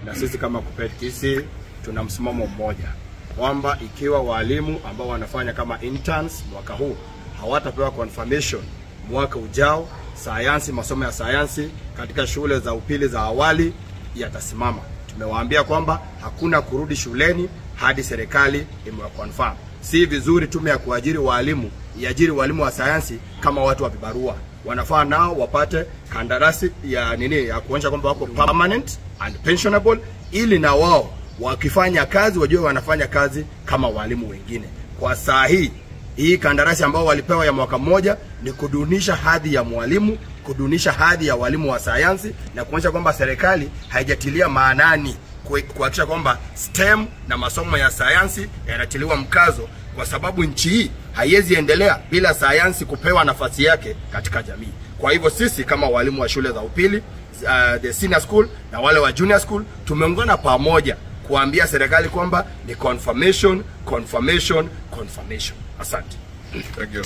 na sisi kama KUPPET tuna msimamo mmoja kwamba ikiwa walimu ambao wanafanya kama interns mwaka huu hawatapewa confirmation mwaka ujao, sayansi, masomo ya sayansi katika shule za upili za awali yatasimama. Tumewaambia kwamba hakuna kurudi shuleni hadi serikali imewaconfirm. Si vizuri tume ya kuajiri walimu iajiri walimu wa sayansi kama watu wa vibarua. Wanafaa nao wapate kandarasi ya kuonyesha kwamba wako permanent and pensionable, ili na wao wakifanya kazi wajue wanafanya kazi kama walimu wengine. Kwa saa hii kandarasi ambao walipewa ya mwaka mmoja ni kudunisha hadhi ya mwalimu, kudunisha hadhi ya walimu wa sayansi, na kuonyesha kwamba serikali haijatilia maanani kuhakikisha kwamba STEM na masomo ya sayansi yanatiliwa mkazo, kwa sababu nchi hii haiwezi endelea bila sayansi kupewa nafasi yake katika jamii. Kwa hivyo sisi kama walimu wa shule za upili, the senior school na wale wa junior school, tumeungana pamoja kuambia serikali kwamba ni confirmation. Asante. Thank you.